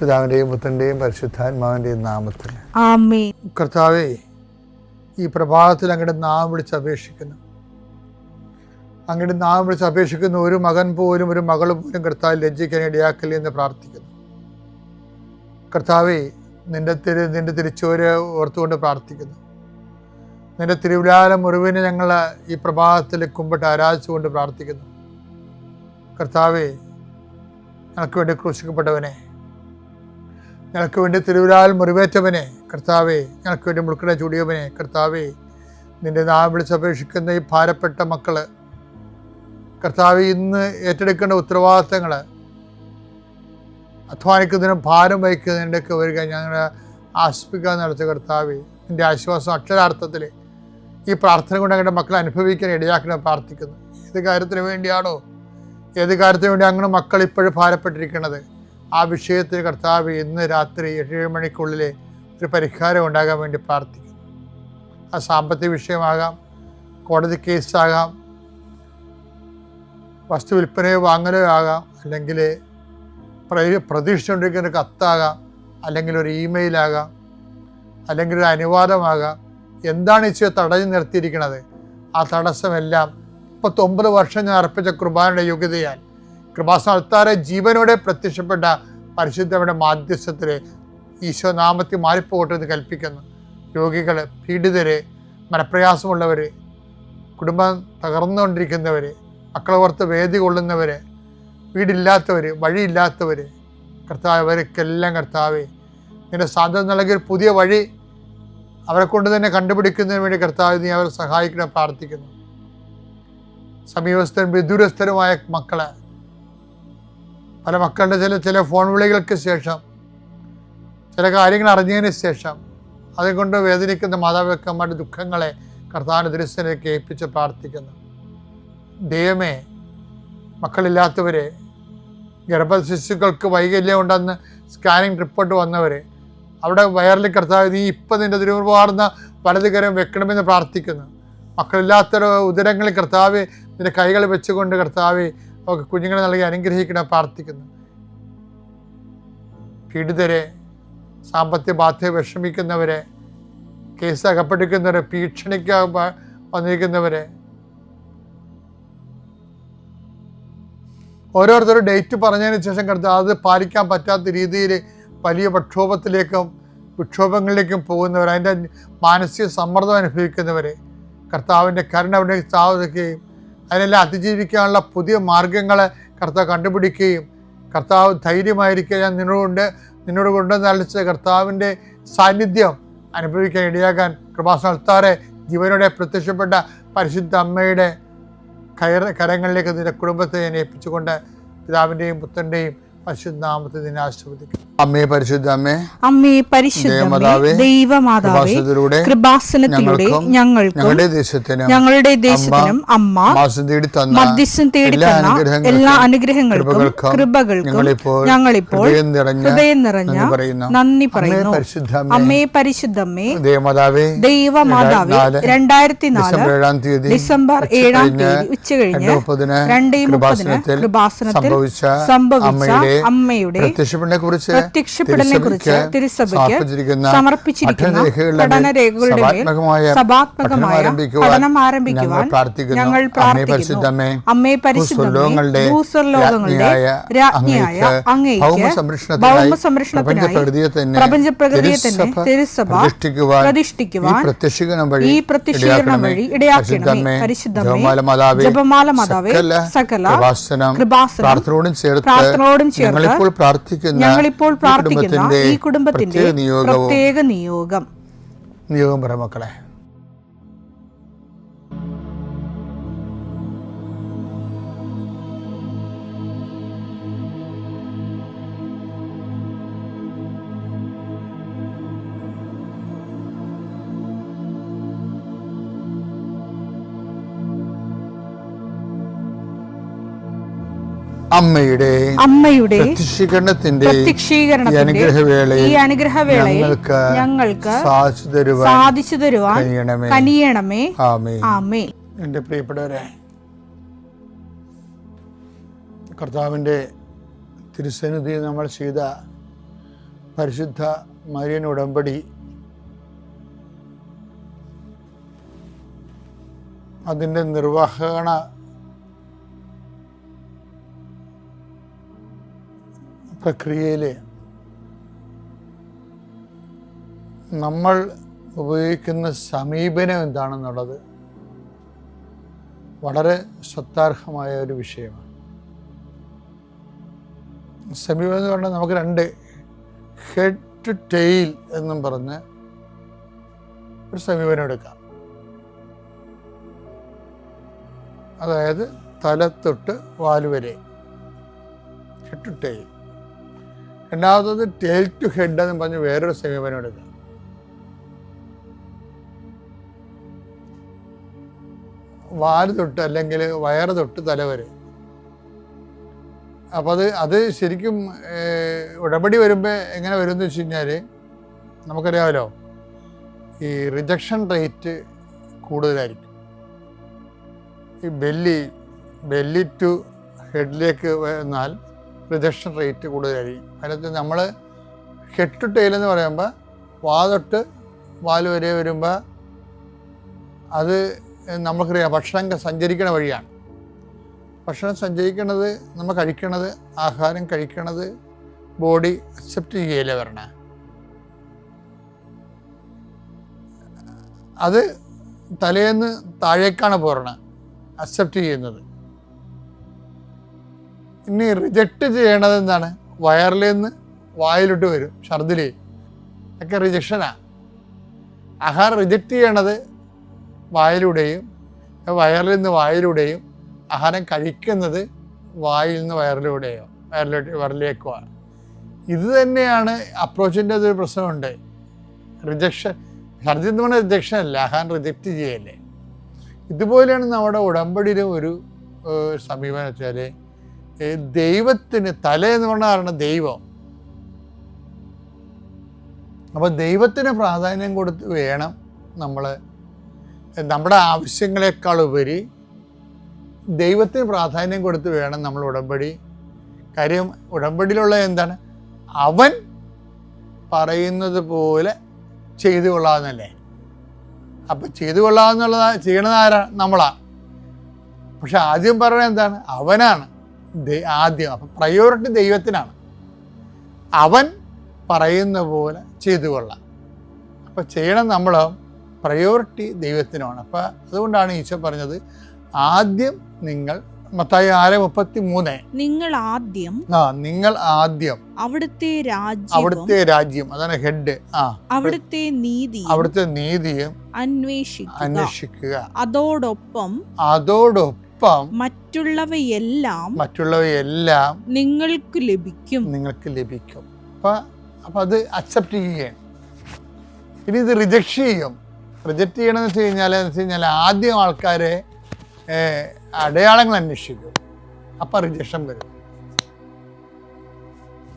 പിതാവിൻ്റെയും പുത്രൻ്റെയും പരിശുദ്ധാത്മാവിൻ്റെയും നാമത്തിൽ ആമേൻ. കർത്താവേ, ഈ പ്രഭാതത്തിൽ അങ്ങയുടെ നാമം വിളിച്ച് അപേക്ഷിക്കുന്നു. അങ്ങയുടെ നാമം വിളിച്ച് അപേക്ഷിക്കുന്ന ഒരു മകൻ പോലും ഒരു മകൾ പോലും കർത്താവ് ലജ്ജിക്കാൻ ഇടയാക്കില്ല എന്ന് പ്രാർത്ഥിക്കുന്നു. കർത്താവേ, നിന്റെ തിരിച്ചോര് ഓർത്തുകൊണ്ട് പ്രാർത്ഥിക്കുന്നു. നിന്റെ തിരുവിലാല മുറിവിനെ ഞങ്ങൾ ഈ പ്രഭാതത്തിൽ കുമ്പിട്ട് ആരാധിച്ചുകൊണ്ട് പ്രാർത്ഥിക്കുന്നു. കർത്താവേ, ഞങ്ങൾക്ക് വേണ്ടി ക്രൂശിക്കപ്പെട്ടവനെ, ഞങ്ങൾക്ക് വേണ്ടി തിരുവിലാൽ മുറിവേറ്റവനെ, കർത്താവേ, ഞങ്ങൾക്ക് വേണ്ടി മുൾക്കട ചൂടിയവനെ, കർത്താവേ, നിന്റെ നാമം വിളിച്ചപേക്ഷിക്കുന്ന ഈ ഭാരപ്പെട്ട മക്കള്, കർത്താവേ, ഇന്ന് ഏറ്റെടുക്കേണ്ട ഉത്തരവാദിത്തങ്ങൾ, അധ്വാനിക്കുന്നതിനും ഭാരം വഹിക്കുന്നതിൻ്റെയൊക്കെ വരിക ഞങ്ങളെ ആശ്വസിപ്പിക്കാൻ നടത്തിയ കർത്താവേ, നിൻ്റെ ആശ്വാസം അക്ഷരാർത്ഥത്തിൽ ഈ പ്രാർത്ഥന കൊണ്ട് ഞങ്ങളുടെ മക്കളെ അനുഭവിക്കാൻ ഇടയാക്കണം പ്രാർത്ഥിക്കുന്നു. ഏത് കാര്യത്തിന് വേണ്ടിയാണോ, ഏത് കാര്യത്തിന് വേണ്ടി അങ്ങനെ മക്കൾ ഇപ്പോഴും ഭാരപ്പെട്ടിരിക്കുന്നത്, ആ വിഷയത്തിൽ കർത്താവ് ഇന്ന് രാത്രി 7 മണിക്കുള്ളിൽ ഒരു പരിഹാരം ഉണ്ടാകാൻ വേണ്ടി പ്രാർത്ഥിക്കുന്നു. ആ സാമ്പത്തിക വിഷയമാകാം, കോടതി കേസാകാം, വസ്തു വിൽപ്പനയോ വാങ്ങലോ ആകാം, അല്ലെങ്കിൽ പ്രതീക്ഷിച്ചുകൊണ്ടിരിക്കുന്ന കത്താകാം, അല്ലെങ്കിൽ ഒരു ഇമെയിലാകാം, അല്ലെങ്കിൽ ഒരു അനുവാദമാകാം. എന്താണ് ഈശോ തടഞ്ഞു നിർത്തിയിരിക്കുന്നത്? ആ തടസ്സമെല്ലാം 39 വർഷം ഞാൻ അർപ്പിച്ച കൃപാനയുടെ യോഗ്യതയാൽ കൃപാസ്ഥാനത്താറെ ജീവനോടെ പ്രത്യക്ഷപ്പെട്ട പരിശുദ്ധയുടെ മാധ്യസ്ഥത്തിൽ ഈശോ നാമത്തിൽ മാറിപ്പോകട്ടെ എന്ന് കൽപ്പിക്കുന്നു. രോഗികൾ, പീഡിതര്, മനപ്രയാസമുള്ളവർ, കുടുംബം തകർന്നുകൊണ്ടിരിക്കുന്നവർ, മക്കളെ ഓർത്ത് വേദി കൊള്ളുന്നവർ, വീടില്ലാത്തവർ, വഴിയില്ലാത്തവർ, കർത്താവ്, അവർക്കെല്ലാം കർത്താവേ, നിന്റെ സാധ്യത നൽകിയൊരു പുതിയ വഴി അവരെ കൊണ്ട് തന്നെ കണ്ടുപിടിക്കുന്നതിന് വേണ്ടി കർത്താവ് നീ അവരെ സഹായിക്കണം പ്രാർത്ഥിക്കുന്നു. സമീപസ്ഥരും വിദൂരസ്ഥരുമായ മക്കളെ, പല മക്കളുടെ ചില ഫോൺ വിളികൾക്ക് ശേഷം, ചില കാര്യങ്ങൾ അറിഞ്ഞതിന് ശേഷം അതുകൊണ്ട് വേദനിക്കുന്ന മാതാപിതാക്കന്മാരുടെ ദുഃഖങ്ങളെ കർത്താവിൻ്റെ ദൃശ്യത്തിലേക്ക് ഏൽപ്പിച്ച് പ്രാർത്ഥിക്കുന്നു. ദൈവമേ, മക്കളില്ലാത്തവരെ, ഗർഭശിശുക്കൾക്ക് വൈകല്യം ഉണ്ടെന്ന് സ്കാനിങ് റിപ്പോർട്ട് വന്നവർ, അവിടെ വയറിൽ കർത്താവ് നീ ഇപ്പം നിൻ്റെ തിരുവാർന്ന വലതുകരം വെക്കണമെന്ന് പ്രാർത്ഥിക്കുന്നു. മക്കളില്ലാത്ത ഉദരങ്ങളിൽ കർത്താവ് നിന്റെ കൈകൾ വെച്ചുകൊണ്ട് കർത്താവ് അവർക്ക് കുഞ്ഞുങ്ങളെ നൽകി അനുഗ്രഹിക്കണം പ്രാർത്ഥിക്കുന്നു. പീഡിതരെ, സാമ്പത്തിക ബാധ്യത വിഷമിക്കുന്നവരെ, കേസ് അകപ്പെട്ടിരിക്കുന്നവരെ, ഭീഷണിക്ക് വന്നിരിക്കുന്നവരെ, ഓരോരുത്തരും ഡേറ്റ് പറഞ്ഞതിന് ശേഷം കർത്താവ് അത് പാലിക്കാൻ പറ്റാത്ത രീതിയിൽ വലിയ വിക്ഷോഭങ്ങളിലേക്കും പോകുന്നവർ, അതിൻ്റെ മാനസിക സമ്മർദ്ദം അനുഭവിക്കുന്നവർ, കർത്താവിൻ്റെ കരുണ അവിടെ സാധിക്കുകയും അതിനെല്ലാം അതിജീവിക്കാനുള്ള പുതിയ മാർഗങ്ങളെ കർത്താവ് കണ്ടുപിടിക്കുകയും കർത്താവ് ധൈര്യമായിരിക്കുക ഞാൻ നിന്നോട് കൊണ്ടുവന്ന് അളിച്ച കർത്താവിൻ്റെ സാന്നിധ്യം അനുഭവിക്കാൻ ഇടയാകാൻ കൃപാസ്ഥാനത്താറെ ജീവനോടെ പ്രത്യക്ഷപ്പെട്ട പരിശുദ്ധ അമ്മയുടെ കരങ്ങളിലേക്ക് നിന്റെ കുടുംബത്തെ ഞാൻ ഏൽപ്പിച്ചുകൊണ്ട് പിതാവിൻ്റെയും പുത്രൻ്റെയും പരിശുദ്ധനാമത്തിൽ നിന്നെ ആശീർവദിക്കുന്നു. അമ്മേ പരിശുദ്ധ അമ്മേ, അമ്മേ പരിശുദ്ധമേ, ദൈവമാതാവേ, കൃപാസനത്തിലൂടെ ഞങ്ങളുടെ ദേശത്തിനും അമ്മ മധ്യസ്ഥം തേടി തന്ന എല്ലാ അനുഗ്രഹങ്ങൾക്കും കൃപകൾക്കും ഞങ്ങളിപ്പോൾ ഹൃദയം നിറഞ്ഞ നന്ദി പറയുന്നു. അമ്മേ പരിശുദ്ധമേ, ദൈവമാതാവേ, 2004 ഡിസംബർ 7 ഉച്ചകഴിഞ്ഞ് 2:30 കൃപാസനത്തിൽ സംഭവിച്ച അമ്മയുടെ പ്രത്യക്ഷപ്പെടലിനെക്കുറിച്ച് തിരുസഭയ്ക്ക് സമർപ്പിച്ചിരിക്കുന്ന പഠനരേഖകളുടെ മേൽ സഭാത്മകമായ പഠനം ആരംഭിക്കുവാൻ ഞങ്ങൾ പ്രാർത്ഥിക്കുന്നു. അമ്മേ പരിശുദ്ധമേ, ഭൂസ്വർലോകങ്ങളുടെ രാജ്ഞിയായ അങ്ങേയ്ക്ക് ഭൗമസംരക്ഷണത്തിനായി പ്രപഞ്ചപ്രകൃതിയെ തന്നെ തിരുസഭ പ്രതിഷ്ഠിക്കുവാൻ ഈ പ്രത്യക്ഷീകരണം വഴി ഇടയാക്കണമേ. പരിശുദ്ധമേ, ജപമാല മാതാവേ, സകല കൃപാസനം പ്രാർത്ഥനയോടും ചേർത്ത് ഞങ്ങളിപ്പോൾ പ്രാർത്ഥിക്കുന്ന ഈ കുടുംബത്തിന്റെ പ്രത്യേക നിയോഗം പറ മക്കളെ. അമ്മയുടെ പ്രത്യക്ഷീകരണത്തിന്റെ ഈ അനുഗ്രഹവേളയിൽ ഞങ്ങൾക്ക് സാധിച്ചു തരുവാൻ കനിയണമേ. ആമേൻ. എൻ്റെ പ്രിയപ്പെട്ടവരെ, കർത്താവിൻ്റെ തിരുസന്നിധിയിൽ നമ്മൾ ചെയ്ത പരിശുദ്ധ മരിയൻ ഉടമ്പടി അതിൻ്റെ നിർവഹണ പ്രക്രിയയിൽ നമ്മൾ ഉപയോഗിക്കുന്ന സമീപനം എന്താണെന്നുള്ളത് വളരെ ശ്രദ്ധാർഹമായ ഒരു വിഷയമാണ്. സമീപനം എന്ന് പറഞ്ഞാൽ നമുക്ക് രണ്ട് ഹെഡ് ടു ടെയിൽ എന്നും പറഞ്ഞ് ഒരു സമീപനം എടുക്കാം. അതായത് തല തൊട്ട് വാല് വരെ, ഹെഡ് ടു ടെയിൽ. രണ്ടാമത്തത് ടെയിൽ ടു ഹെഡ് എന്ന് പറഞ്ഞ് വേറൊരു സമീപനം എടുക്കാം. വാല് തൊട്ട് അല്ലെങ്കിൽ വയറ് തൊട്ട് തല വരെ. അപ്പോൾ അത് ശരിക്കും ഉടമ്പടി വരുമ്പോൾ എങ്ങനെ വരുമെന്ന് വെച്ച് കഴിഞ്ഞാൽ നമുക്കറിയാമല്ലോ, ഈ റിജക്ഷൻ റേറ്റ് കൂടുതലായിരിക്കും. ഈ ബെല്ലി ടു ഹെഡിലേക്ക് വന്നാൽ റിജക്ഷൻ റേറ്റ് കൂടുതലായിരിക്കും. അതിനകത്ത് നമ്മൾ ഹെഡ് ടു ടെയിൽ എന്ന് പറയുമ്പോൾ വാ തൊട്ട് വാല് വരെ വരുമ്പോൾ അത് നമുക്കറിയാം ഭക്ഷണം സഞ്ചരിക്കണ വഴിയാണ്. ഭക്ഷണം സഞ്ചരിക്കണത്, നമ്മൾ കഴിക്കണത്, ആഹാരം കഴിക്കണത് ബോഡി അക്സെപ്റ്റ് ചെയ്യല്ലേ വരണേ. അത് തലേന്ന് താഴേക്കാണ് പോരണത്, അക്സെപ്റ്റ് ചെയ്യുന്നത്. ഇനി റിജക്റ്റ് ചെയ്യണത് എന്താണ്? വയറിൽ നിന്ന് വായിലോട്ട് വരും, ഛർദിൽ ഒക്കെ റിജക്ഷനാണ്. ആഹാരം റിജക്റ്റ് ചെയ്യണത് വായിലൂടെയും വയറിൽ നിന്ന് വായിലൂടെയും, ആഹാരം കഴിക്കുന്നത് വായിൽ നിന്ന് വയറിലേക്കുമാണ്. ഇത് തന്നെയാണ് അപ്രോച്ചിൻ്റെ ഒരു പ്രശ്നമുണ്ട്. റിജക്ഷൻ, ഛർദി എന്ന് പറഞ്ഞാൽ റിജക്ഷൻ അല്ല, ആഹാരം റിജക്റ്റ് ചെയ്യല്ലേ. ഇതുപോലെയാണ് നമ്മുടെ ഉടമ്പടിയിലും ഒരു സമീപനം വെച്ചാൽ, ദൈവത്തിന് തല എന്ന് പറഞ്ഞാൽ ദൈവം. അപ്പോൾ ദൈവത്തിന് പ്രാധാന്യം കൊടുത്ത് വേണം നമ്മൾ നമ്മുടെ ആവശ്യങ്ങളെക്കാൾ ഉപരി ദൈവത്തിന് പ്രാധാന്യം കൊടുത്ത് വേണം നമ്മൾ ഉടമ്പടി. കാര്യം ഉടമ്പടിയിലുള്ള എന്താണ്? അവൻ പറയുന്നത് പോലെ ചെയ്തു കൊള്ളാമെന്നല്ലേ. അപ്പം ചെയ്തു കൊള്ളാമെന്നുള്ളത് ചെയ്യണത് ആരാണ്? നമ്മളാണ്. പക്ഷെ ആദ്യം പറയുന്നത് എന്താണ്? അവനാണ് ആദ്യം. അപ്പം പ്രയോറിറ്റി ദൈവത്തിനാണ്. അവൻ പറയുന്ന പോലെ ചെയ്തു കൊള്ളാം. അപ്പം ചെയ്യണം നമ്മളോ, പ്രയോറിറ്റി ദൈവത്തിനാണ്. അപ്പം അതുകൊണ്ടാണ് ഈശോ പറഞ്ഞത് ആദ്യം നിങ്ങൾ, മത്തായി 6:33, നിങ്ങൾ ആദ്യം അവിടുത്തെ രാജ്യം, അതാണ് ഹെഡ്, അവിടുത്തെ നീതിയും അന്വേഷിക്കുക, അതോടൊപ്പം മറ്റുള്ളവയെല്ലാം നിങ്ങൾക്ക് ലഭിക്കും. അപ്പം അത് അക്സെപ്റ്റ് ചെയ്യണം. ഇനി ഇത് റിജക്റ്റ് ചെയ്യണമെന്ന് വെച്ച് കഴിഞ്ഞാൽ ആദ്യം ആൾക്കാരെ അടയാളങ്ങൾ അന്വേഷിക്കും. അപ്പം റിജക്ഷൻ വരും.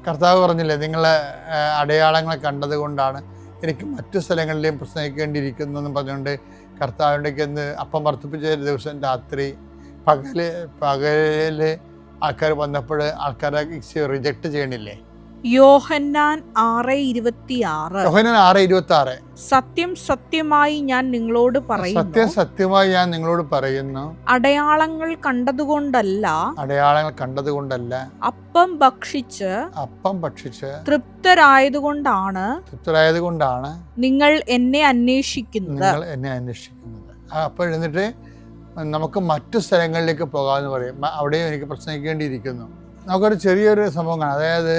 കർത്താവ് പറഞ്ഞില്ലേ, നിങ്ങളെ അടയാളങ്ങൾ കണ്ടത് കൊണ്ടാണ് എനിക്ക് മറ്റു സ്ഥലങ്ങളിലെയും പ്രസംഗിക്കേണ്ടിയിരിക്കുന്നതെന്ന് പറഞ്ഞുകൊണ്ട് കർത്താവിൻ്റെക്ക് അപ്പം വർദ്ധിപ്പിച്ച ദിവസം രാത്രി പകല് ആൾക്കാർ വന്നപ്പോൾ ആൾക്കാരെ റിജക്റ്റ് ചെയ്യണില്ലേ? യോഹന്നാൻ 6:26 സത്യം സത്യമായി ഞാൻ നിങ്ങളോട് പറയുന്നു, അടയാളങ്ങൾ കണ്ടതുകൊണ്ടല്ല അപ്പം ഭക്ഷിച്ച് തൃപ്തരായതുകൊണ്ടാണ് നിങ്ങൾ എന്നെ അന്വേഷിക്കുന്നത്. അപ്പോൾ എന്നിട്ട് നമുക്ക് മറ്റു സ്ഥലങ്ങളിലേക്ക് പോകാമെന്ന് പറയും. അവിടെയും എനിക്ക് പ്രസംഗിക്കേണ്ടിയിരിക്കുന്നു. നമുക്കൊരു ചെറിയൊരു സംഭവം കാണാം. അതായത്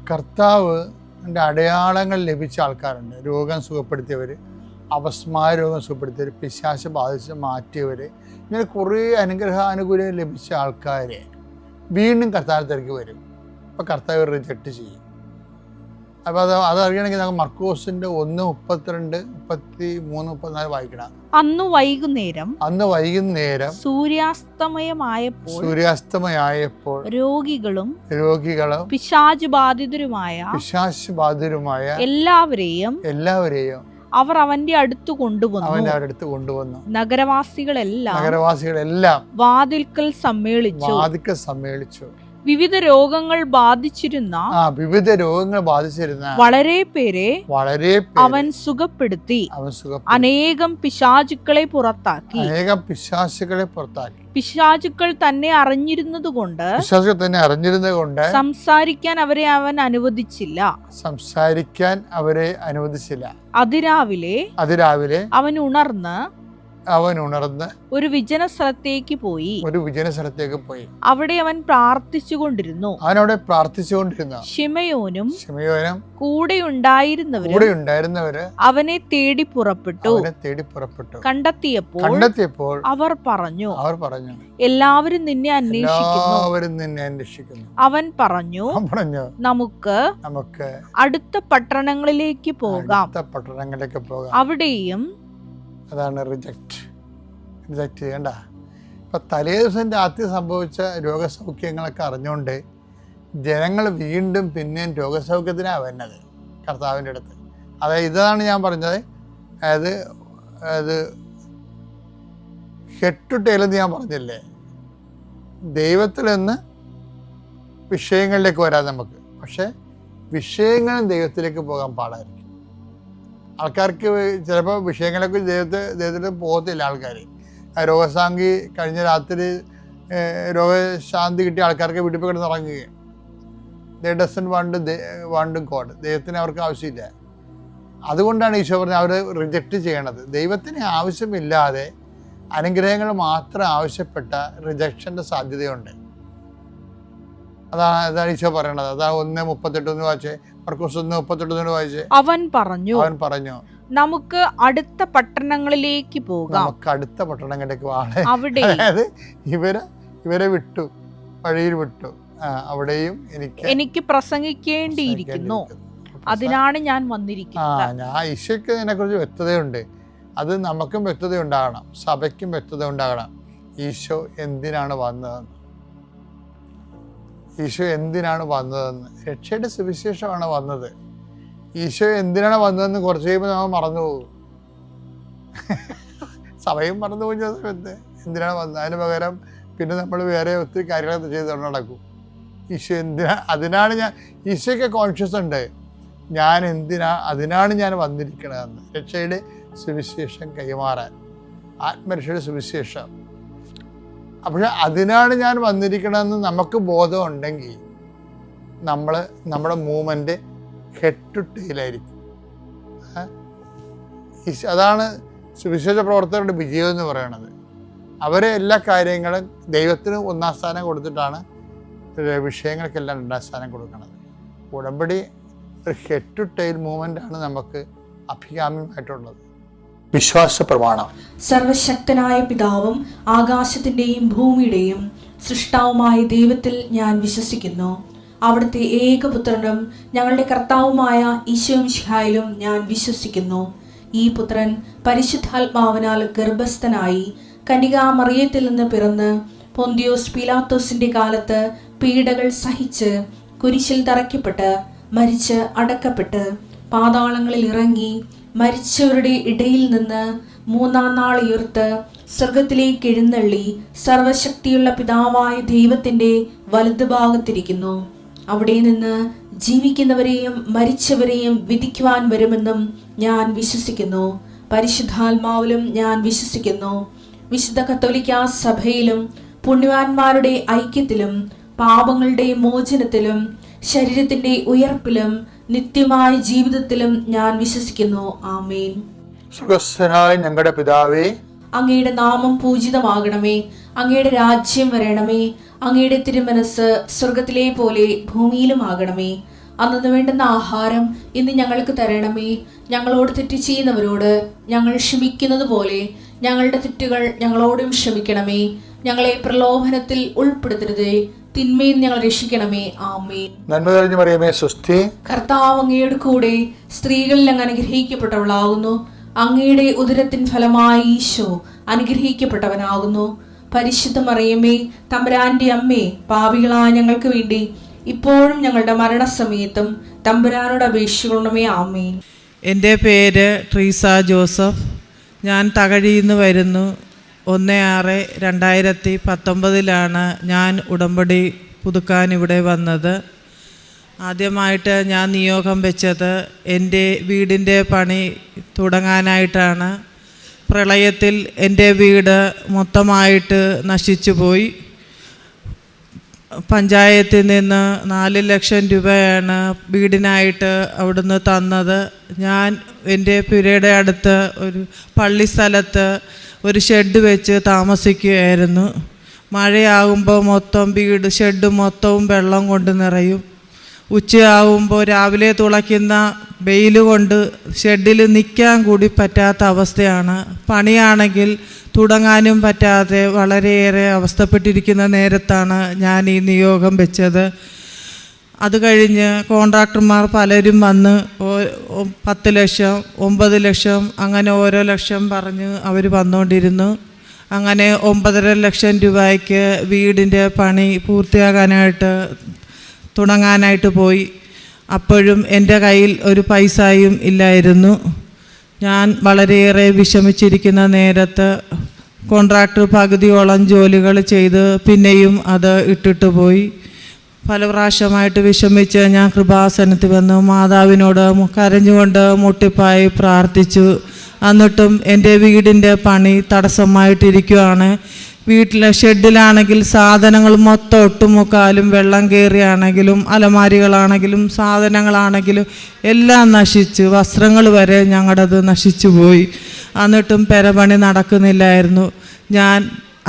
കർത്താവിൻ്റെ അടയാളങ്ങൾ ലഭിച്ച ആൾക്കാരുണ്ട്. രോഗം സുഖപ്പെടുത്തിയവർ, അപസ്മായ രോഗം സുഖപ്പെടുത്തിയവർ, പിശാച് ബാധിച്ച് മാറ്റിയവർ, ഇങ്ങനെ കുറേ അനുഗ്രഹാനുകൂല്യം ലഭിച്ച ആൾക്കാരെ വീണ്ടും കർത്താവിനെ തിരക്കി വരും. അപ്പോൾ കർത്താവ് റിജക്റ്റ് ചെയ്യും. അപ്പോൾ അതറിയണമെങ്കിൽ നമുക്ക് മർക്കോസിൻ്റെ 1:32, 33, 34 വായിക്കണം. അന്ന് വൈകുന്നേരം സൂര്യാസ്തമയമായപ്പോൾ രോഗികളും പിശാച് ബാധിതരുമായ എല്ലാവരെയും അവർ അവന്റെ അടുത്ത് കൊണ്ടുവന്നു. നഗരവാസികളെല്ലാം വാതിൽക്കൽ സമ്മേളിച്ചു. വിവിധ രോഗങ്ങൾ ബാധിച്ചിരുന്ന വിവിധ രോഗങ്ങൾ ബാധിച്ചിരുന്ന വളരെ പേരെ അവൻ അവൻ സുഖപ്പെടുത്തി സുഖപ്പെടുത്തി. അനേകം പിശാചുക്കളെ പുറത്താക്കി. അനേകം പിശാചുക്കളെ പുറത്താക്കി. പിശാചുക്കൾ തന്നെ അറിഞ്ഞിരുന്നതുകൊണ്ട് പിശാചുക്കൾ തന്നെ അറിഞ്ഞിരുന്നത് കൊണ്ട് സംസാരിക്കാൻ അവരെ അവൻ അനുവദിച്ചില്ല. അതിരാവിലെ അവൻ ഉണർന്ന് ഒരു വിജന സ്ഥലത്തേക്ക് പോയി. അവിടെ അവൻ പ്രാർത്ഥിച്ചുകൊണ്ടിരുന്നു. ശിമയോനും കൂടെ ഉണ്ടായിരുന്നവര് അവനെ തേടി പുറപ്പെട്ടു. കണ്ടെത്തിയപ്പോൾ അവർ പറഞ്ഞു, എല്ലാവരും നിന്നെ അന്വേഷിക്കുന്നു. അവൻ പറഞ്ഞു, നമുക്ക് അടുത്ത പട്ടണങ്ങളിലേക്ക് പോകാം. അവിടെയും അതാണ് റിജക്റ്റ് ചെയ്യണ്ട. ഇപ്പം തലേ ദിവസം രാത്രി സംഭവിച്ച രോഗസൗഖ്യങ്ങളൊക്കെ അറിഞ്ഞുകൊണ്ട് ജനങ്ങൾ വീണ്ടും പിന്നെയും രോഗസൗഖ്യത്തിനാണ് വരുന്നത് കർത്താവിൻ്റെ അടുത്ത്. അതായത് ഇതാണ് ഞാൻ പറഞ്ഞത്. അതായത് ഹെഡ് ടു ടെയിൽ എന്ന് ഞാൻ പറഞ്ഞില്ലേ, ദൈവത്തിൽ നിന്ന് വിഷയങ്ങളിലേക്ക് വരാം നമുക്ക്. പക്ഷേ വിഷയങ്ങളും ദൈവത്തിലേക്ക് പോകാൻ പാടായിരിക്കും. ആൾക്കാർക്ക് ചിലപ്പോൾ വിഷയങ്ങളൊക്കെ ദൈവത്തിൽ പോകത്തില്ല. ആൾക്കാർ രോഗശാന്തി കഴിഞ്ഞ രാത്രി രോഗശാന്തി കിട്ടിയ ആൾക്കാർക്ക് വീട്ടിൽ പോയി കിടന്ന് ഇറങ്ങുകയാണ്. ദേ ഡസൻ വാണ്ട് ഗോഡ്. ദൈവത്തിന് അവർക്ക് ആവശ്യമില്ല. അതുകൊണ്ടാണ് ഈശോ പറഞ്ഞത് അവർ റിജക്റ്റ് ചെയ്യണത്. ദൈവത്തിന് ആവശ്യമില്ലാതെ അനുഗ്രഹങ്ങൾ മാത്രം ആവശ്യപ്പെട്ട റിജക്ഷൻ്റെ സാധ്യതയുണ്ട്. അതാണ് ഈശോ പറയണത്. അതാ 1:38 വായിച്ചേ, മർക്കോസ് 1:38 വായിച്ചേ. അവൻ പറഞ്ഞു നമുക്ക് അടുത്ത പട്ടണങ്ങളിലേക്ക് പോകാം. അടുത്ത പട്ടണങ്ങളിലേക്ക് അവിടെ അതായത് ഇവരെ വിട്ടു, വഴിയിൽ വിട്ടു. അവിടെയും എനിക്ക് പ്രസംഗിക്കേണ്ടിയിരിക്കുന്നു, അതിനാണ് ഞാൻ വന്നിരിക്കുന്നത്. ഈശോയ്ക്ക് ഇതിനെക്കുറിച്ച് വ്യക്തതയുണ്ട്. അത് നമുക്കും വ്യക്തത ഉണ്ടാകണം, സഭയ്ക്കും വ്യക്തത ഉണ്ടാകണം. ഈശോ എന്തിനാണ് വന്നതെന്ന്, ഈശോ എന്തിനാണ് വന്നതെന്ന്. രക്ഷയുടെ സുവിശേഷമാണ് വന്നത്. ഈശോ എന്തിനാണ് വന്നതെന്ന് കുറച്ച് കഴിയുമ്പോൾ നമ്മൾ മറന്നുപോകും. സഭയും മറന്നു പോകുന്ന സമയത്ത് എന്തിനാണ് വന്നത്. അതിന് പകരം പിന്നെ നമ്മൾ വേറെ ഒത്തിരി കാര്യങ്ങളൊക്കെ ചെയ്തുകൊണ്ട് നടക്കും. ഈശോ അതിനാണ് ഈശോയ്ക്ക് കോൺഷ്യസ് ഉണ്ട്, അതിനാണ് ഞാൻ വന്നിരിക്കണതെന്ന്. രക്ഷയുടെ സുവിശേഷം കൈമാറാൻ, ആത്മരക്ഷയുടെ സുവിശേഷം. പക്ഷെ അതിനാണ് ഞാൻ വന്നിരിക്കണമെന്ന് നമുക്ക് ബോധമുണ്ടെങ്കിൽ നമ്മുടെ മൂവ്മെൻറ്റ് ഹെഡ് ടു ടെയിലായിരിക്കും. അതാണ് സുവിശേഷ പ്രവർത്തകരുടെ വിജയം എന്ന് പറയുന്നത്. അവരെ എല്ലാ കാര്യങ്ങളും ദൈവത്തിന് 1-ാം സ്ഥാനം കൊടുത്തിട്ടാണ് വിഷയങ്ങൾക്കെല്ലാം 2-ാം സ്ഥാനം കൊടുക്കുന്നത്. ഉടമ്പടി ഒരു ഹെഡ് ടു ടെയിൽ മൂവ്മെൻ്റാണ് നമുക്ക് അഭികാമ്യമായിട്ടുള്ളത്. വിശ്വാസ പ്രമാണം. സർവശക്തനായ പിതാവും ആകാശത്തിൻ്റെയും ഭൂമിയുടെയും സൃഷ്ടാവുമായ ദൈവത്തിൽ ഞാൻ വിശ്വസിക്കുന്നു. അവിടുത്തെ ഏകപുത്രനും ഞങ്ങളുടെ കർത്താവുമായ ഈശോ മിശിഹായിലും ഞാൻ വിശ്വസിക്കുന്നു. ഈ പുത്രൻ പരിശുദ്ധാത്മാവിനാൽ ഗർഭസ്ഥനായി കന്യകാമറിയത്തിൽ നിന്ന് പിറന്ന് പൊന്തിയോസ് പീലാത്തോസിന്റെ കാലത്ത് പീഡകൾ സഹിച്ച് കുരിശിൽ തറയ്ക്കപ്പെട്ട് മരിച്ച് അടക്കപ്പെട്ട് പാതാളങ്ങളിൽ ഇറങ്ങി മരിച്ചവരുടെ ഇടയിൽ നിന്ന് 3-ാം നാൾ ഉയർത്ത് സ്വർഗത്തിലേക്ക് എഴുന്നള്ളി സർവശക്തിയുള്ള പിതാവായ ദൈവത്തിന്റെ വലതുഭാഗത്തിരിക്കുന്നു. അവിടെ നിന്ന് ജീവിക്കുന്നവരെയും മരിച്ചവരെയും വിധിക്കുവാൻ വരുമെന്നും ഞാൻ വിശ്വസിക്കുന്നു. പരിശുദ്ധാത്മാവിലും ഞാൻ വിശ്വസിക്കുന്നു. വിശുദ്ധ കത്തോലിക്കാ സഭയിലും പുണ്യവാന്മാരുടെ ഐക്യത്തിലും പാപങ്ങളുടെ മോചനത്തിലും ശരീരത്തിന്റെ ഉയർപ്പിലും നിത്യമായ ജീവിതത്തിലും ഞാൻ വിശ്വസിക്കുന്നു. ആമേൻ. സുഖസ്ഥനായ ഞങ്ങളുടെ പിതാവേ, അങ്ങയുടെ നാമം പൂജിതമാകണമേ. അങ്ങയുടെ രാജ്യം വരണമേ. അങ്ങയുടെ തിരുമനസ് സ്വർഗത്തിലെ പോലെ ഭൂമിയിലുമാകണമേ. അന്നു വേണ്ടുന്ന ആഹാരം ഇന്ന് ഞങ്ങൾക്ക് തരണമേ. ഞങ്ങളോട് തെറ്റ് ചെയ്യുന്നവരോട് ഞങ്ങൾ ക്ഷമിക്കുന്നത് പോലെ ഞങ്ങളുടെ തെറ്റുകൾ ഞങ്ങളോടും ക്ഷമിക്കണമേ. ഞങ്ങളെ പ്രലോഭനത്തിൽ ഉൾപ്പെടുത്തരുതേ, തിന്മയിൽ ഞങ്ങൾ രക്ഷിക്കണമേ. ആമേൻ. നന്മ നിറഞ്ഞ മറിയമേ, സ്വസ്തി. കർത്താവ് അങ്ങയുടെ കൂടെ സ്ത്രീകളിൽ അങ്ങ് അനുഗ്രഹിക്കപ്പെട്ടവളാകുന്നു. അങ്ങയുടെ ഉദരത്തിൻ ഫലമായി ഈശോ അനുഗ്രഹിക്കപ്പെട്ടവനാകുന്നു. പരിശുദ്ധ മറിയമേ, തമ്പുരാന്റെ അമ്മേ, പാപികളായ ഞങ്ങൾക്ക് വേണ്ടി ഇപ്പോഴും ഞങ്ങളുടെ മരണസമയത്തും തമ്പുരാനോട് അപേക്ഷിക്കണമേ. ആമേൻ. എൻ്റെ പേര് ട്രീസ ജോസഫ്. ഞാൻ തകഴിയിൽ നിന്ന് വരുന്നു. 1/6/2019 ഞാൻ ഉടമ്പടി പുതുക്കാൻ ഇവിടെ വന്നത്. ആദ്യമായിട്ട് ഞാൻ നിയോഗം വെച്ചത് എൻ്റെ വീടിൻ്റെ പണി തുടങ്ങാനായിട്ടാണ്. പ്രളയത്തിൽ എൻ്റെ വീട് മൊത്തമായിട്ട് നശിച്ചു പോയി. പഞ്ചായത്തിൽ നിന്ന് 4 ലക്ഷം രൂപയാണ് വീടിനായിട്ട് അവിടുന്ന് തന്നത്. ഞാൻ എൻ്റെ പുരയുടെ അടുത്ത് ഒരു പള്ളി സ്ഥലത്ത് ഒരു ഷെഡ് വെച്ച് താമസിക്കുകയായിരുന്നു. മഴയാകുമ്പോൾ മൊത്തം ഷെഡ് മൊത്തവും വെള്ളം കൊണ്ട് നിറയും. ഉച്ചയാകുമ്പോൾ രാവിലെ തുളയ്ക്കുന്ന വെയിൽ കൊണ്ട് ഷെഡിൽ നിൽക്കാൻ കൂടി പറ്റാത്ത അവസ്ഥയാണ്. പണിയാണെങ്കിൽ തുടങ്ങാനും പറ്റാതെ വളരെയേറെ അവസ്ഥപ്പെട്ടിരിക്കുന്ന നേരത്താണ് ഞാൻ ഈ നിയോഗം വെച്ചത്. അത് കഴിഞ്ഞ് കോൺട്രാക്ടർമാർ പലരും വന്ന് 10 ലക്ഷം 9 ലക്ഷം അങ്ങനെ ഓരോ ലക്ഷം പറഞ്ഞ് അവർ വന്നുകൊണ്ടിരുന്നു. അങ്ങനെ 9.5 ലക്ഷം രൂപയ്ക്ക് വീടിൻ്റെ പണി പൂർത്തിയാകാനായിട്ട് തുടങ്ങാനായിട്ട് പോയി. അപ്പോഴും എൻ്റെ കയ്യിൽ ഒരു പൈസയും ഇല്ലായിരുന്നു. ഞാൻ വളരെയേറെ വിഷമിച്ചിരിക്കുന്ന നേരത്ത് കോൺട്രാക്ടർ പകുതിയോളം ജോലികൾ ചെയ്ത് പിന്നെയും അത് ഇട്ടിട്ട് പോയി. പല പ്രാവശ്യമായിട്ട് വിഷമിച്ച് ഞാൻ കൃപാസനത്തിൽ വന്നു മാതാവിനോട് കരഞ്ഞുകൊണ്ട് മുട്ടിപ്പായി പ്രാർത്ഥിച്ചു. എന്നിട്ടും എൻ്റെ വീടിൻ്റെ പണി തടസ്സമായിട്ടിരിക്കുകയാണ്. വീട്ടിലെ ഷെഡിലാണെങ്കിൽ സാധനങ്ങൾ മൊത്തം ഒട്ടുമുക്കാലും വെള്ളം കയറിയാണെങ്കിലും അലമാരികളാണെങ്കിലും സാധനങ്ങളാണെങ്കിലും എല്ലാം നശിച്ചു. വസ്ത്രങ്ങൾ വരെ ഞങ്ങളുടേത് നശിച്ചു പോയി. എന്നിട്ടും പെരപണി നടക്കുന്നില്ലായിരുന്നു. ഞാൻ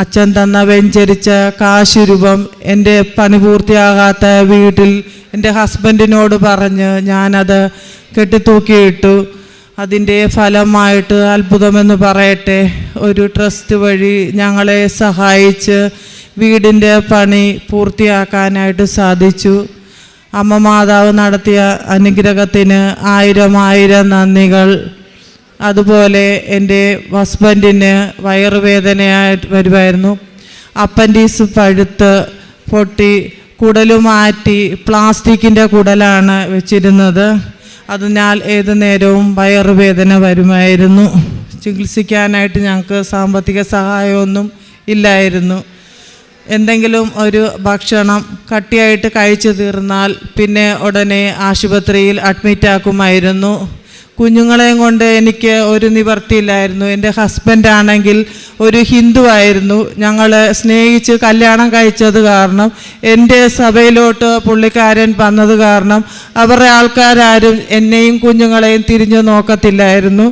അച്ഛൻ തന്ന വെഞ്ചരിച്ച കാശ് രൂപം എൻ്റെ പണി പൂർത്തിയാകാത്ത വീട്ടിൽ എൻ്റെ ഹസ്ബൻഡിനോട് പറഞ്ഞ് ഞാനത് കെട്ടിത്തൂക്കിയിട്ടു. അതിൻ്റെ ഫലമായിട്ട് അത്ഭുതമെന്ന് പറയട്ടെ, ഒരു ട്രസ്റ്റ് വഴി ഞങ്ങളെ സഹായിച്ച് വീടിൻ്റെ പണി പൂർത്തിയാക്കാനായിട്ട് സാധിച്ചു. അമ്മ മാതാവ് നടത്തിയ അനുഗ്രഹത്തിന് 1000 നന്ദികൾ. അതുപോലെ എൻ്റെ ഹസ്ബൻഡിന് വയറുവേദനയായിട്ട് വരുമായിരുന്നു. അപ്പൻഡിക്സ് പഴുത്ത് പൊട്ടി കുടല് മാറ്റി പ്ലാസ്റ്റിക്കിൻ്റെ കുടലാണ് വെച്ചിരുന്നത്. അതിനാൽ ഏതു നേരവും വയറുവേദന വരുമായിരുന്നു. ചികിത്സിക്കാനായിട്ട് ഞങ്ങൾക്ക് സാമ്പത്തിക സഹായമൊന്നും ഇല്ലായിരുന്നു. എന്തെങ്കിലും ഒരു ഭക്ഷണം കട്ടിയായിട്ട് കഴിച്ചു തീർന്നാൽ പിന്നെ ഉടനെ ആശുപത്രിയിൽ അഡ്മിറ്റാക്കുമായിരുന്നു. കുഞ്ഞുങ്ങളെയും കൊണ്ട് എനിക്ക് ഒരു നിവർത്തിയില്ലായിരുന്നു. എൻ്റെ ഹസ്ബൻഡാണെങ്കിൽ ഒരു ഹിന്ദു ആയിരുന്നു. ഞങ്ങൾ സ്നേഹിച്ച് കല്യാണം കഴിച്ചത് കാരണം എൻ്റെ സഭയിലോട്ട് പുള്ളിക്കാരൻ വന്നത് കാരണം അവരുടെ ആൾക്കാരും എന്നെയും കുഞ്ഞുങ്ങളെയും തിരിഞ്ഞു നോക്കത്തില്ലായിരുന്നു.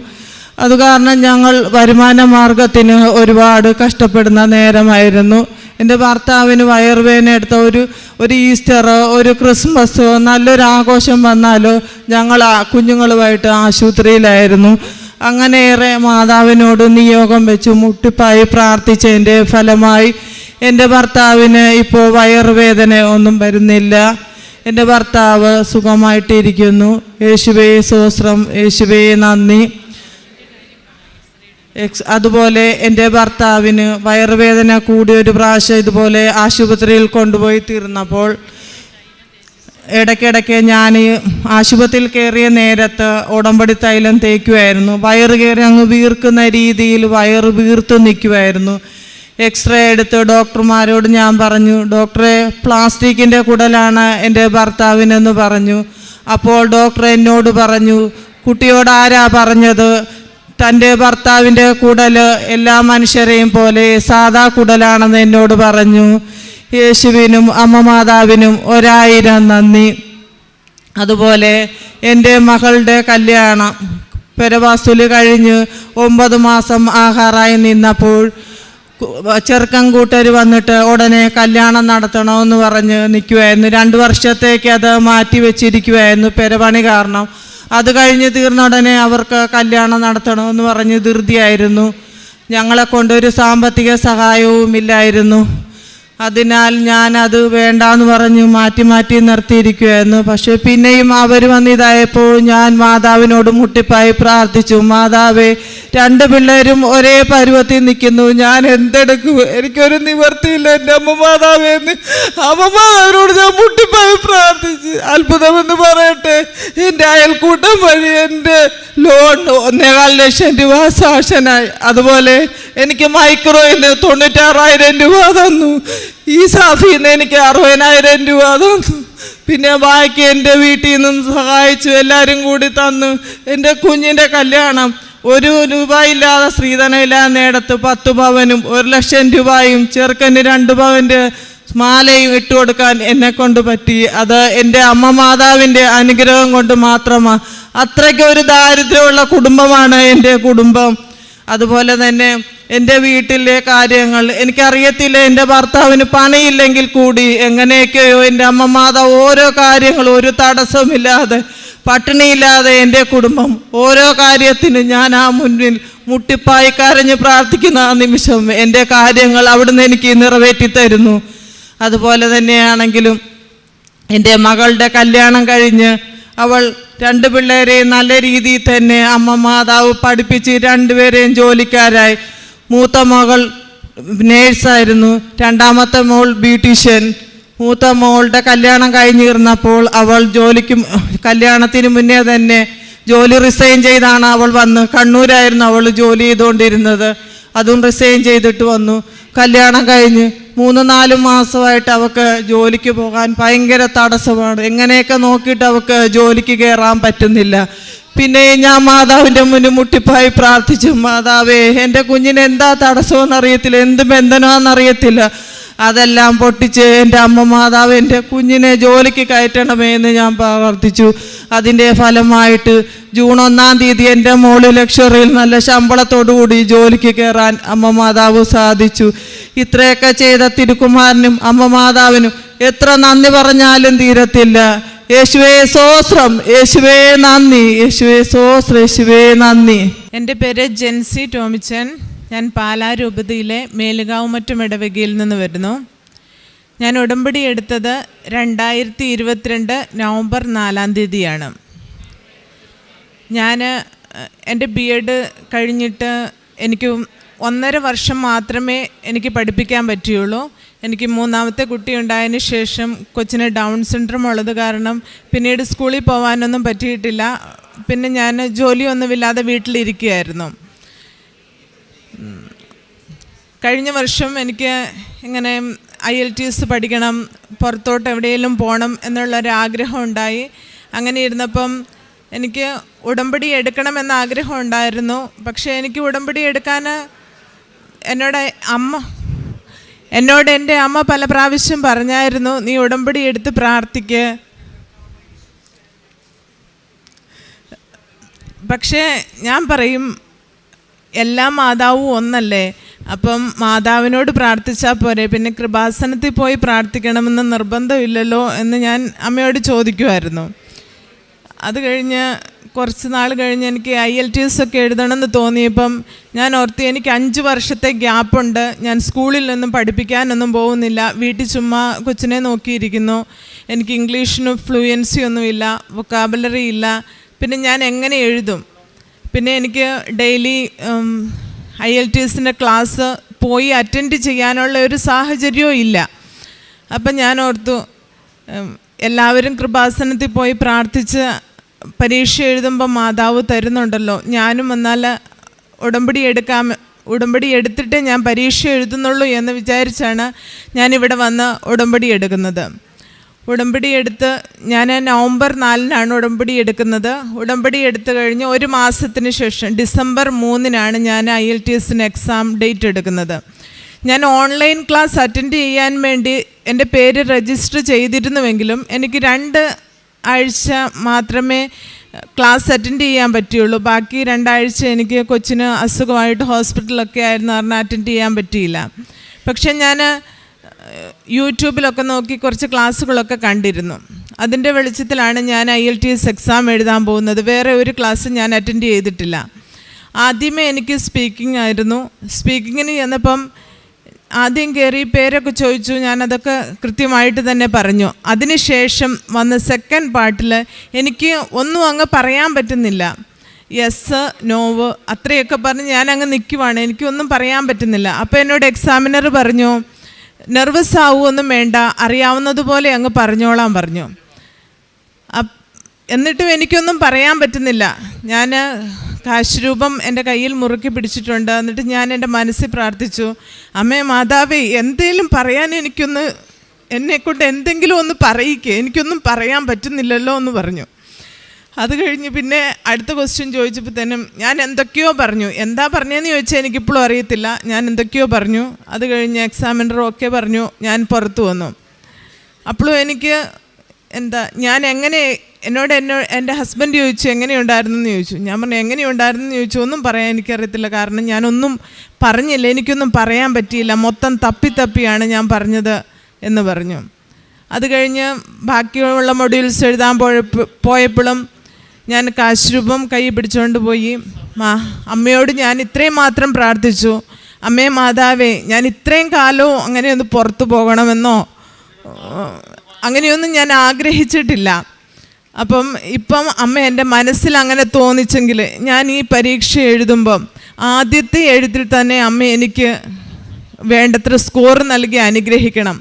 അത് കാരണം ഞങ്ങൾ വരുമാന മാർഗത്തിന് ഒരുപാട് കഷ്ടപ്പെടുന്ന നേരമായിരുന്നു. എൻ്റെ ഭർത്താവിന് വയറുവേദന എടുത്ത ഒരു ഈസ്റ്ററോ ഒരു ക്രിസ്മസോ നല്ലൊരു ആഘോഷം വന്നാലോ ഞങ്ങൾ കുഞ്ഞുങ്ങളുമായിട്ട് ആശുപത്രിയിലായിരുന്നു. അങ്ങനെയേറെ മാതാവിനോട് നിയോഗം വെച്ച് മുട്ടിപ്പായി പ്രാർത്ഥിച്ചതിൻ്റെ ഫലമായി എൻ്റെ ഭർത്താവിന് ഇപ്പോൾ വയറുവേദന ഒന്നും വരുന്നില്ല. എൻ്റെ ഭർത്താവ് സുഖമായിട്ടിരിക്കുന്നു. യേശുവേ സ്തോത്രം, യേശുവേ നന്ദി. അതുപോലെ എൻ്റെ ഭർത്താവിന് വയറുവേദന കൂടി ഒരു പ്രാവശ്യം ഇതുപോലെ ആശുപത്രിയിൽ കൊണ്ടുപോയി തീർന്നപ്പോൾ ഇടയ്ക്കിടയ്ക്ക് ഞാൻ ആശുപത്രിയിൽ കയറിയ നേരത്ത് ഉടമ്പടി തൈലം തേക്കുമായിരുന്നു. വയറ് കയറി അങ്ങ് വീർക്കുന്ന രീതിയിൽ വയറ് വീർത്ത് നിൽക്കുമായിരുന്നു. എക്സ്റേ എടുത്ത് ഡോക്ടർമാരോട് ഞാൻ പറഞ്ഞു, ഡോക്ടറെ പ്ലാസ്റ്റിക്കിൻ്റെ കുടലാണ് എൻ്റെ ഭർത്താവിനെന്ന് പറഞ്ഞു. അപ്പോൾ ഡോക്ടർ എന്നോട് പറഞ്ഞു, കുട്ടിയോട് ആരാ പറഞ്ഞത് തൻ്റെ ഭർത്താവിൻ്റെ കുടൽ എല്ലാ മനുഷ്യരെയും പോലെ സാധാ കുടലാണെന്ന് എന്നോട് പറഞ്ഞു. യേശുവിനും അമ്മ മാതാവിനും 1000 നന്ദി. അതുപോലെ എൻ്റെ മകളുടെ കല്യാണം പെരവാസുല് കഴിഞ്ഞ് 9 മാസം ആഹാറായി നിന്നപ്പോൾ ചെറുക്കൻ കൂട്ടർ വന്നിട്ട് ഉടനെ കല്യാണം നടത്തണമെന്ന് പറഞ്ഞ് നിൽക്കുമായിരുന്നു. 2 വർഷത്തേക്ക് അത് മാറ്റി വെച്ചിരിക്കുമായിരുന്നു പെരപണി കാരണം. അത് കഴിഞ്ഞ് തീർന്ന ഉടനെ അവർക്ക് കല്യാണം നടത്തണമെന്ന് പറഞ്ഞ് ധൃതിയായിരുന്നു. ഞങ്ങളെ കൊണ്ടൊരു സാമ്പത്തിക സഹായവും ഇല്ലായിരുന്നു. അതിനാൽ ഞാനത് വേണ്ടാന്ന് പറഞ്ഞ് മാറ്റി നിർത്തിയിരിക്കുമായിരുന്നു. പക്ഷെ പിന്നെയും അവർ വന്നിതായപ്പോൾ ഞാൻ മാതാവിനോട് മുട്ടിപ്പായി പ്രാർത്ഥിച്ചു, മാതാവേ 2 പിള്ളേരും ഒരേ പരുവത്തിൽ നിൽക്കുന്നു, ഞാൻ എന്തെടുക്കും, എനിക്കൊരു നിവർത്തിയില്ല എൻ്റെ അമ്മ മാതാവേന്ന് അമ്മ മാതാവിനോട് ഞാൻ മുട്ടിപ്പായി പ്രാർത്ഥിച്ചു. അത്ഭുതമെന്ന് പറയട്ടെ, എൻ്റെ അയൽക്കൂട്ടം വഴി എൻ്റെ ലോൺ 1.25 ലക്ഷം രൂപ സാക്ഷനായി. അതുപോലെ എനിക്ക് മൈക്രോയിൽ 96,000 രൂപ തന്നു. ഈ സാഫിയിൽ നിന്ന് എനിക്ക് 60,000 രൂപ തന്നു. പിന്നെ ബാക്കി എൻ്റെ വീട്ടിൽ നിന്നും സഹായിച്ചു, എല്ലാവരും കൂടി തന്നു. എൻ്റെ കുഞ്ഞിൻ്റെ കല്യാണം 1 രൂപ ഇല്ലാതെ, സ്ത്രീധനമില്ലാതെ നേടത്ത് 10 പവനും 1,00,000 രൂപയും ചെറുക്കന് 2 പവൻ്റെ മാലയും ഇട്ട് കൊടുക്കാൻ എന്നെ കൊണ്ട് പറ്റി. അത് എൻ്റെ അമ്മ മാതാവിൻ്റെ അനുഗ്രഹം കൊണ്ട് മാത്രമാണ്. അത്രയ്ക്ക് ഒരു ദാരിദ്ര്യമുള്ള കുടുംബമാണ് എൻ്റെ കുടുംബം. അതുപോലെ തന്നെ എൻ്റെ വീട്ടിലെ കാര്യങ്ങൾ എനിക്കറിയത്തില്ല. എൻ്റെ ഭർത്താവിന് പണിയില്ലെങ്കിൽ കൂടി എങ്ങനെയൊക്കെയോ എൻ്റെ അമ്മ മാതാവ് ഓരോ കാര്യങ്ങൾ ഒരു തടസ്സമില്ലാതെ, പട്ടിണിയില്ലാതെ എൻ്റെ കുടുംബം ഓരോ കാര്യത്തിനും ഞാൻ ആ മുന്നിൽ മുട്ടിപ്പായി കരഞ്ഞ് പ്രാർത്ഥിക്കുന്ന ആ നിമിഷം എൻ്റെ കാര്യങ്ങൾ അവിടുന്ന് എനിക്ക് നിറവേറ്റി തരുന്നു. അതുപോലെ തന്നെയാണെങ്കിലും എൻ്റെ മകളുടെ കല്യാണം കഴിഞ്ഞ് അവൾ 2 പിള്ളേരെയും നല്ല രീതിയിൽ തന്നെ അമ്മ മാതാവ് പഠിപ്പിച്ച് 2 പേരെയും ജോലിക്കാരായി. മൂത്ത മകൾ നേഴ്സായിരുന്നു, 2ാമത്തെ മോൾ ബ്യൂട്ടീഷ്യൻ. മൂത്ത മോളുടെ കല്യാണം കഴിഞ്ഞിരുന്നപ്പോൾ അവൾ കല്യാണത്തിന് മുന്നേ തന്നെ ജോലി റിസൈൻ ചെയ്താണ് അവൾ വന്ന്. കണ്ണൂരായിരുന്നു അവൾ ജോലി ചെയ്തുകൊണ്ടിരുന്നത്. അതും റിസൈൻ ചെയ്തിട്ട് വന്നു. കല്യാണം കഴിഞ്ഞ് 3-4 മാസമായിട്ട് അവൾക്ക് ജോലിക്ക് പോകാൻ ഭയങ്കര തടസ്സമാണ്. എങ്ങനെയൊക്കെ നോക്കിയിട്ട് അവൾക്ക് ജോലിക്ക് കയറാൻ പറ്റുന്നില്ല. പിന്നെ ഞാൻ മാതാവിൻ്റെ മുന്നിൽ മുട്ടിപ്പായി പ്രാർത്ഥിച്ചു, മാതാവേ എൻ്റെ കുഞ്ഞിന് എന്താ തടസ്സമെന്നറിയത്തില്ല, എന്ത് ബന്ധനമാണെന്നറിയത്തില്ല. അതെല്ലാം പൊട്ടിച്ച് എൻ്റെ അമ്മ മാതാവ് എൻ്റെ കുഞ്ഞിനെ ജോലിക്ക് കയറ്റണമേ എന്ന് ഞാൻ പ്രാർത്ഥിച്ചു. അതിൻ്റെ ഫലമായിട്ട് ജൂൺ 1-ാം തീയതി എൻ്റെ മോള് ലക്ഷറിയിൽ നല്ല ശമ്പളത്തോടു കൂടി ജോലിക്ക് കയറാൻ അമ്മ മാതാവ് സാധിച്ചു. ഇത്രയൊക്കെ ചെയ്ത തിരുക്കുമാരനും അമ്മ മാതാവിനും എത്ര നന്ദി പറഞ്ഞാലും തീരത്തില്ല. യേശുവേ സ്തോത്രം, യേശുവേ നന്ദി, യേശുവേ സ്തോത്രം, യേശുവേ നന്ദി. എൻ്റെ പേര് ജെൻസി ടോമിച്ചൻ. ഞാൻ പാലാ രൂപതയിലെ മേലുകാവുമറ്റം ഇടവകയിൽ നിന്ന് വരുന്നു. ഞാൻ ഉടമ്പടി എടുത്തത് 2022 നവംബർ 4-ാം തീയതിയാണ്. ഞാൻ എൻ്റെ BEd കഴിഞ്ഞിട്ട് എനിക്ക് 1.5 വർഷം മാത്രമേ എനിക്ക് പഠിപ്പിക്കാൻ പറ്റുകയുള്ളൂ. എനിക്ക് 3ാമത്തെ കുട്ടി ഉണ്ടായതിന് ശേഷം കൊച്ചിന് ഡൗൺ സിൻഡ്രോം ഉള്ളത് കാരണം പിന്നീട് സ്കൂളിൽ പോകാനൊന്നും പറ്റിയിട്ടില്ല. പിന്നെ ഞാൻ ജോലിയൊന്നുമില്ലാതെ വീട്ടിലിരിക്കുകയായിരുന്നു. കഴിഞ്ഞ വർഷം എനിക്ക് ഇങ്ങനെ IELTS പഠിക്കണം, പുറത്തോട്ട് എവിടെയെങ്കിലും പോകണം എന്നുള്ളൊരാഗ്രഹം ഉണ്ടായി. അങ്ങനെ ഇരുന്നപ്പം എനിക്ക് ഉടമ്പടി എടുക്കണമെന്ന ആഗ്രഹം ഉണ്ടായിരുന്നു. പക്ഷേ എനിക്ക് ഉടമ്പടി എടുക്കാൻ എന്നോട് എൻ്റെ അമ്മ പല പ്രാവശ്യം പറഞ്ഞായിരുന്നു, നീ ഉടമ്പടി എടുത്ത് പ്രാർത്ഥിക്ക്. പക്ഷേ ഞാൻ പറയും, എല്ലാ മാതാവും ഒന്നല്ലേ, അപ്പം മാതാവിനോട് പ്രാർത്ഥിച്ചാൽ പോരെ, പിന്നെ കൃപാസനത്തിൽ പോയി പ്രാർത്ഥിക്കണമെന്ന് നിർബന്ധമില്ലല്ലോ എന്ന് ഞാൻ അമ്മയോട് ചോദിക്കുമായിരുന്നു. അത് കഴിഞ്ഞ് കുറച്ച് നാൾ കഴിഞ്ഞ് എനിക്ക് IELTS ഒക്കെ എഴുതണമെന്ന് തോന്നിയപ്പം ഞാൻ ഓർത്തി, എനിക്ക് 5 വർഷത്തെ ഗ്യാപ്പുണ്ട്, ഞാൻ സ്കൂളിൽ നിന്നും പഠിപ്പിക്കാനൊന്നും പോകുന്നില്ല, വീട്ടിൽ ചുമ്മാ കൊച്ചിനെ നോക്കിയിരിക്കുന്നു, എനിക്ക് ഇംഗ്ലീഷിന് ഫ്ലുവൻസി ഒന്നുമില്ല, വൊക്കാബുലറി ഇല്ല, പിന്നെ ഞാൻ എങ്ങനെ എഴുതും? പിന്നെ എനിക്ക് ഡെയിലി IELTSൻ്റെ ക്ലാസ് പോയി അറ്റൻഡ് ചെയ്യാനുള്ള ഒരു സാഹചര്യവും ഇല്ല. അപ്പം ഞാൻ ഓർത്തു, എല്ലാവരും കൃപാസനത്തിൽ പോയി പ്രാർത്ഥിച്ച് പരീക്ഷ എഴുതുമ്പോൾ മാതാവ് തരുന്നുണ്ടല്ലോ, ഞാനും വന്നാൽ ഉടമ്പടി എടുത്തിട്ടേ ഞാൻ പരീക്ഷ എഴുതുന്നുള്ളൂ എന്ന് വിചാരിച്ചാണ് ഞാനിവിടെ വന്ന് ഉടമ്പടി എടുക്കുന്നത്. ഉടമ്പടി എടുത്ത് ഞാൻ നവംബർ 4-നാണ് ഉടമ്പടി എടുക്കുന്നത്. ഉടമ്പടി എടുത്തു കഴിഞ്ഞ് 1 മാസത്തിന് ശേഷം ഡിസംബർ 3-നാണ് ഞാൻ IELTSന് എക്സാം ഡേറ്റ് എടുക്കുന്നത്. ഞാൻ ഓൺലൈൻ ക്ലാസ് അറ്റൻഡ് ചെയ്യാൻ വേണ്ടി എൻ്റെ പേര് രജിസ്റ്റർ ചെയ്തിരുന്നുവെങ്കിലും എനിക്ക് 2 ആഴ്ച മാത്രമേ ക്ലാസ് അറ്റൻഡ് ചെയ്യാൻ പറ്റുള്ളൂ. ബാക്കി 2 ആഴ്ച എനിക്ക് കൊച്ചിന് അസുഖമായിട്ട് ഹോസ്പിറ്റലൊക്കെ ആയിരുന്നു കാരണം അറ്റൻഡ് ചെയ്യാൻ പറ്റിയില്ല. പക്ഷെ ഞാൻ യൂട്യൂബിലൊക്കെ നോക്കി കുറച്ച് ക്ലാസ്സുകളൊക്കെ കണ്ടിരുന്നു. അതിൻ്റെ വെളിച്ചത്തിലാണ് ഞാൻ IELTS എക്സാം എഴുതാൻ പോകുന്നത്. വേറെ ഒരു ക്ലാസ് ഞാൻ അറ്റൻഡ് ചെയ്തിട്ടില്ല. ആദ്യമേ എനിക്ക് സ്പീക്കിംഗ് ആയിരുന്നു. സ്പീക്കിങ്ങിന് ചെന്നപ്പം ആദ്യം കയറി പേരൊക്കെ ചോദിച്ചു, ഞാനതൊക്കെ കൃത്യമായിട്ട് തന്നെ പറഞ്ഞു. അതിനുശേഷം വന്ന സെക്കൻഡ് പാർട്ടിൽ എനിക്ക് ഒന്നും അങ്ങ് പറയാൻ പറ്റുന്നില്ല. യെസ്, നോവ് അത്രയൊക്കെ പറഞ്ഞ് ഞാനങ്ങ് നിൽക്കുവാണ്, എനിക്കൊന്നും പറയാൻ പറ്റുന്നില്ല. അപ്പോൾ എന്നോട് എക്സാമിനർ പറഞ്ഞു, നെർവസ് ആവുമൊന്നും വേണ്ട, അറിയാവുന്നതുപോലെ അങ്ങ് പറഞ്ഞോളാൻ പറഞ്ഞു. എന്നിട്ടും എനിക്കൊന്നും പറയാൻ പറ്റുന്നില്ല. ഞാൻ കാശ് രൂപം എൻ്റെ കയ്യിൽ മുറുക്കി പിടിച്ചിട്ടുണ്ട്. എന്നിട്ട് ഞാൻ എൻ്റെ മനസ്സിൽ പ്രാർത്ഥിച്ചു, അമ്മേ മാതാവേ, എന്തേലും പറയാൻ എന്നെക്കൊണ്ട് എന്തെങ്കിലും ഒന്ന് പറയിക്കേ, എനിക്കൊന്നും പറയാൻ പറ്റുന്നില്ലല്ലോ എന്ന് പറഞ്ഞു. അത് കഴിഞ്ഞ് പിന്നെ അടുത്ത ക്വസ്റ്റ്യൻ ചോദിച്ചപ്പോൾ തന്നെ ഞാൻ എന്തൊക്കെയോ പറഞ്ഞു. എന്താ പറഞ്ഞതെന്ന് ചോദിച്ചാൽ എനിക്കിപ്പോഴും അറിയത്തില്ല. ഞാൻ എന്തൊക്കെയോ പറഞ്ഞു. അത് കഴിഞ്ഞ് എക്സാമിനറും ഒക്കെ പറഞ്ഞു. ഞാൻ പുറത്തു വന്നു. അപ്പോഴും എനിക്ക് ഞാൻ എൻ്റെ ഹസ്ബൻഡ് ചോദിച്ചു എങ്ങനെയുണ്ടായിരുന്നു എന്ന് ചോദിച്ചു. ഞാൻ പറഞ്ഞു എങ്ങനെയുണ്ടായിരുന്നു എന്ന് ചോദിച്ചു. ഒന്നും പറയാൻ എനിക്കറിയത്തില്ല, കാരണം ഞാനൊന്നും പറഞ്ഞില്ല, എനിക്കൊന്നും പറയാൻ പറ്റിയില്ല, മൊത്തം തപ്പിയാണ് ഞാൻ പറഞ്ഞത് എന്ന് പറഞ്ഞു. അത് കഴിഞ്ഞ് ബാക്കിയുള്ള മൊഡ്യൂൾസ് എഴുതാൻ പോയപ്പോഴും ഞാൻ കാശ് രൂപം കൈ പിടിച്ചുകൊണ്ട് പോയി അമ്മയോട് ഞാൻ ഇത്രയും മാത്രം പ്രാർത്ഥിച്ചു, അമ്മേ മാതാവേ, ഞാൻ ഇത്രയും കാലവും അങ്ങനെയൊന്ന് പുറത്തു പോകണമെന്നോ അങ്ങനെയൊന്നും ഞാൻ ആഗ്രഹിച്ചിട്ടില്ല. ഇപ്പം അമ്മ എൻ്റെ മനസ്സിൽ അങ്ങനെ തോന്നിച്ചെങ്കിൽ ഞാൻ ഈ പരീക്ഷ എഴുതുമ്പം ആദ്യത്തെ എഴുത്തിൽ തന്നെ അമ്മ എനിക്ക് വേണ്ടത്ര സ്കോർ നൽകി അനുഗ്രഹിക്കണം.